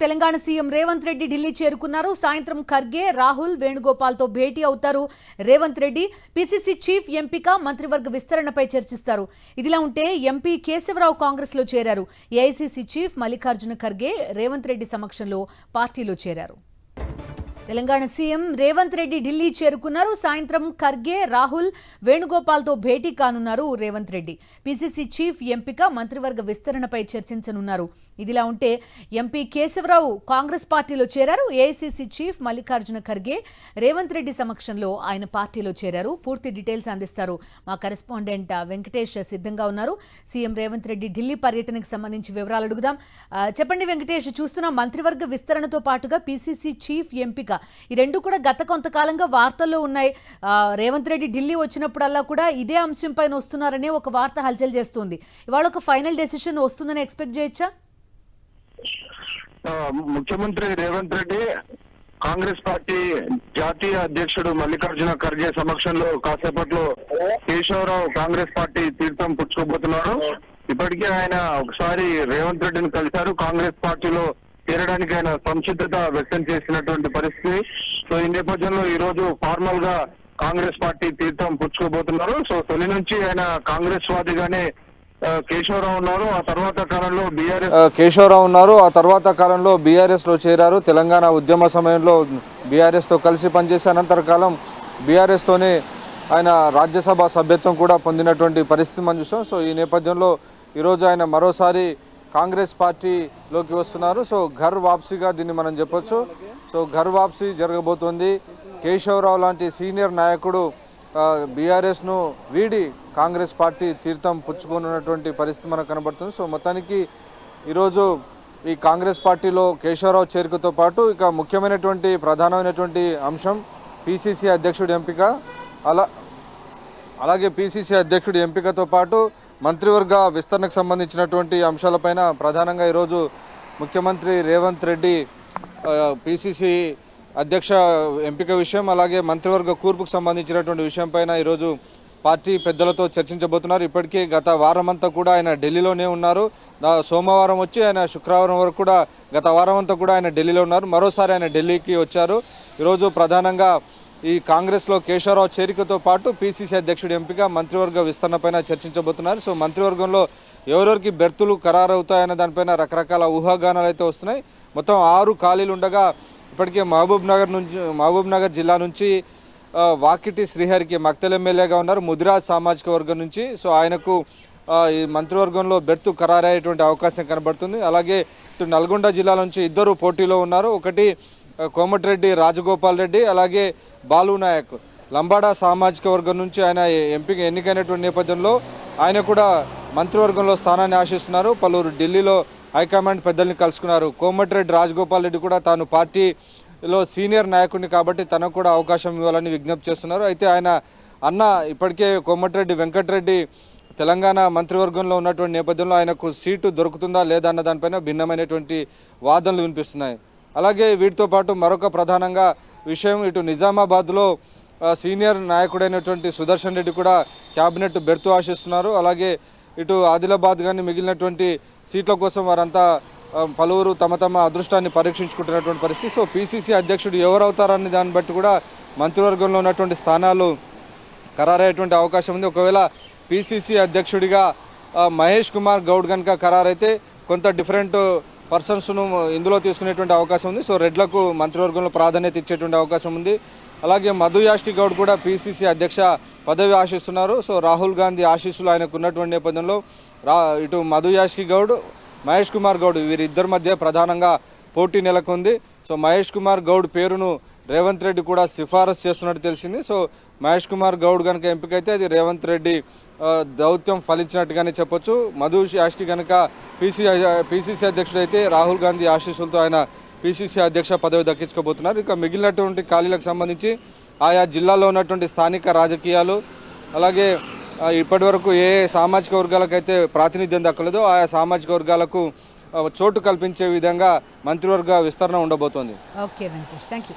Telangana CM Revanth Reddy Delhi చేరుకున్నారు. సాయంత్రం ఖర్గే, రాహుల్, వేణుగోపాల్తో భేటీ అవుతారు. రేవంత్ రెడ్డి పీసీసీ చీఫ్ ఎంపిక, మంత్రివర్గ విస్తరణపై చర్చిస్తారు. ఇదిలా ఉంటే ఎంపీ కేశవరావు కాంగ్రెస్ లో చేరారు. ఏఐసీసీ చీఫ్ మల్లికార్జున ఖర్గే రేవంత్ రెడ్డి సమక్షంలో పార్టీలో చేరారు. తెలంగాణ సీఎం రేవంత్ రెడ్డి ఢిల్లీ చేరుకున్నారు. సాయంత్రం ఖర్గే, రాహుల్, వేణుగోపాల్తో భేటీ కానున్నారు రేవంత్ రెడ్డి. పీసీసీ చీఫ్ ఎంపిక, మంత్రివర్గ విస్తరణపై చర్చించనున్నారు. ఇదిలా ఉంటే ఎంపీ కేశవరావు కాంగ్రెస్ పార్టీలో చేరారు. ఏఐసీసీ చీఫ్ మల్లికార్జున ఖర్గే రేవంత్ రెడ్డి సమక్షంలో ఆయన పార్టీలో చేరారు. పూర్తి డీటెయిల్స్ అందిస్తారు మా కరెస్పాండెంట్ వెంకటేష్ సిద్ధంగా ఉన్నారు. సీఎం రేవంత్ రెడ్డి ఢిల్లీ పర్యటనకు సంబంధించి వివరాలు అడుగుదాం. చెప్పండి వెంకటేష్, చూస్తున్నాం మంత్రివర్గ విస్తరణతో పాటుగా పీసీసీ చీఫ్ ఎంపిక, ఈ రెండు కూడా గత కొంతకాలంగా వార్తల్లో ఉన్నాయి. రేవంత్ రెడ్డి ఢిల్లీ వచ్చినప్పుడల్లా కూడా ఇదే అంశం పైన వస్తున్నారనే ఒక వార్త హల్చల్ చేస్తుంది. ఇవాళ ఒక ఫైనల్ డెసిషన్ వస్తుందని ఎక్స్పెక్ట్ చేయొచ్చా? ముఖ్యమంత్రి రేవంత్ రెడ్డి కాంగ్రెస్ పార్టీ జాతీయ అధ్యక్షుడు మల్లికార్జున ఖర్గే సమక్షంలో కాసేపట్లో కేశవరావు కాంగ్రెస్ పార్టీ తీర్థం పుచ్చుకోబోతున్నాడు. ఇప్పటికే ఆయన ఒకసారి రేవంత్ రెడ్డిని కలిశారు. కాంగ్రెస్ పార్టీలో చేరడానికి ఆయన సంసిద్ధత వ్యక్తం చేసినటువంటి పరిస్థితి. సో ఈ నేపథ్యంలో ఈ రోజు ఫార్మల్ గా కాంగ్రెస్ పార్టీ తీర్థం పుచ్చుకోబోతున్నారు. సో తొలి నుంచి ఆయన కాంగ్రెస్ వాదిగానే కేశవరావు ఉన్నారు. ఆ తర్వాత కాలంలో బీఆర్ఎస్ లో చేరారు. తెలంగాణ ఉద్యమ సమయంలో బీఆర్ఎస్ తో కలిసి పనిచేసి అనంతర కాలం బీఆర్ఎస్ తోనే ఆయన రాజ్యసభ సభ్యత్వం కూడా పొందినటువంటి పరిస్థితి మనం చూస్తాం. సో ఈ నేపథ్యంలో ఈరోజు ఆయన మరోసారి కాంగ్రెస్ పార్టీలోకి వస్తున్నారు. సో ఘర్ వాప్సీగా దీన్ని మనం చెప్పొచ్చు. సో ఘర్ వాప్సీ జరగబోతోంది. కేశవరావు లాంటి సీనియర్ నాయకుడు బీఆర్ఎస్ను వీడి కాంగ్రెస్ పార్టీ తీర్థం పుచ్చుకున్నటువంటి పరిస్థితి మనకు కనబడుతుంది. సో మొత్తానికి ఈరోజు ఈ కాంగ్రెస్ పార్టీలో కేశవరావు చేరికతో పాటు ఇక ముఖ్యమైనటువంటి ప్రధానమైనటువంటి అంశం పీసీసీ అధ్యక్షుడి ఎంపిక. అలాగే పీసీసీ అధ్యక్షుడి ఎంపికతో పాటు మంత్రివర్గ విస్తరణకు సంబంధించినటువంటి అంశాలపైన ప్రధానంగా ఈరోజు ముఖ్యమంత్రి రేవంత్ రెడ్డి పీసీసీ అధ్యక్ష ఎంపిక విషయం, అలాగే మంత్రివర్గ కూర్పుకు సంబంధించినటువంటి విషయంపైన ఈరోజు పార్టీ పెద్దలతో చర్చించబోతున్నారు. ఇప్పటికే గత వారం అంతా కూడా ఆయన ఢిల్లీలోనే ఉన్నారు. సోమవారం వచ్చి ఆయన శుక్రవారం వరకు కూడా గత వారం అంతా కూడా ఆయన ఢిల్లీలో ఉన్నారు. మరోసారి ఆయన ఢిల్లీకి వచ్చారు. ఈరోజు ప్రధానంగా ఈ కాంగ్రెస్లో కేశవరావు చేరికతో పాటు పీసీసీ అధ్యక్షుడి ఎంపిక, మంత్రివర్గ విస్తరణపైన చర్చించబోతున్నారు. సో మంత్రివర్గంలో ఎవరెవరికి బెర్తులు ఖరారవుతాయన్న దానిపైన రకరకాల ఊహాగానాలు అయితే వస్తున్నాయి. మొత్తం 6 ఖాళీలు ఉండగా ఇప్పటికే మహబూబ్ నగర్ జిల్లా నుంచి వాకిటి శ్రీహరికి మక్తల్ ఎమ్మెల్యేగా ఉన్నారు, ముదిరాజ్ సామాజిక వర్గం నుంచి. సో ఆయనకు ఈ మంత్రివర్గంలో బెర్తు ఖరారయ్యేటువంటి అవకాశం కనబడుతుంది. అలాగే ఇటు నల్గొండ జిల్లా నుంచి 2 పోటీలో ఉన్నారు. ఒకటి కోమటిరెడ్డి రాజగోపాల్ రెడ్డి, అలాగే బాలు నాయక్ లంబాడా సామాజిక వర్గం నుంచి ఆయన ఎన్నికైనటువంటి నేపథ్యంలో ఆయన కూడా మంత్రివర్గంలో స్థానాన్ని ఆశిస్తున్నారు. పలువురు ఢిల్లీలో హైకమాండ్ పెద్దల్ని కలుసుకున్నారు. కోమటిరెడ్డి రాజగోపాల్ రెడ్డి కూడా తాను పార్టీలో సీనియర్ నాయకుడిని కాబట్టి తనకు కూడా అవకాశం ఇవ్వాలని విజ్ఞప్తి చేస్తున్నారు. అయితే ఆయన అన్న ఇప్పటికే కోమటిరెడ్డి వెంకటరెడ్డి తెలంగాణ మంత్రివర్గంలో ఉన్నటువంటి నేపథ్యంలో ఆయనకు సీటు దొరుకుతుందా లేదా అన్న దానిపైన భిన్నమైనటువంటి వాదనలు వినిపిస్తున్నాయి. అలాగే వీటితో పాటు మరొక ప్రధానంగా విషయం, ఇటు నిజామాబాద్లో సీనియర్ నాయకుడైనటువంటి సుదర్శన్ రెడ్డి కూడా క్యాబినెట్ బెర్తు ఆశిస్తున్నారు. అలాగే ఇటు ఆదిలాబాద్ కానీ మిగిలినటువంటి సీట్ల కోసం వారంతా పలువురు తమ అదృష్టాన్ని పరీక్షించుకుంటున్నటువంటి పరిస్థితి. సో పీసీసీ అధ్యక్షుడు ఎవరవుతారని దాన్ని బట్టి కూడా మంత్రివర్గంలో ఉన్నటువంటి స్థానాలు ఖరారయ్యేటువంటి అవకాశం ఉంది. ఒకవేళ పీసీసీ అధ్యక్షుడిగా మహేష్ కుమార్ గౌడ్ కనుక ఖరారైతే కొంత డిఫరెంట్ పర్సన్స్ను ఇందులో తీసుకునేటువంటి అవకాశం ఉంది. సో రెడ్లకు మంత్రివర్గంలో ప్రాధాన్యత ఇచ్చేటువంటి అవకాశం ఉంది. అలాగే మధు యాష్కి గౌడ్ కూడా పీసీసీ అధ్యక్ష పదవి ఆశిస్తున్నారు. సో రాహుల్ గాంధీ ఆశీస్సులు ఆయనకు ఉన్నటువంటి నేపథ్యంలో ఇటు మధు యాష్కి గౌడ్, మహేష్ కుమార్ గౌడ్ వీరిద్దరి మధ్య ప్రధానంగా పోటీ నెలకొంది. సో మహేష్ కుమార్ గౌడ్ పేరును రేవంత్ రెడ్డి కూడా సిఫారసు చేస్తున్నట్టు తెలిసింది. సో మహేష్ కుమార్ గౌడ్ కనుక ఎంపికైతే అది రేవంత్ రెడ్డి దౌత్యం ఫలించినట్టుగానే చెప్పొచ్చు. మధు యాష్కి కనుక పీసీసీ అధ్యక్షుడు అయితే రాహుల్ గాంధీ ఆశీస్సులతో ఆయన పీసీసీ అధ్యక్ష పదవి దక్కించుకోబోతున్నారు. ఇక మిగిలినటువంటి ఖాళీలకు సంబంధించి ఆయా జిల్లాలో ఉన్నటువంటి స్థానిక రాజకీయాలు, అలాగే ఇప్పటివరకు ఏ సామాజిక వర్గాలకైతే ప్రాతినిధ్యం దక్కలేదో ఆయా సామాజిక వర్గాలకు చోటు కల్పించే విధంగా మంత్రివర్గ విస్తరణ ఉండబోతోంది. Okay Venkatesh, thank you.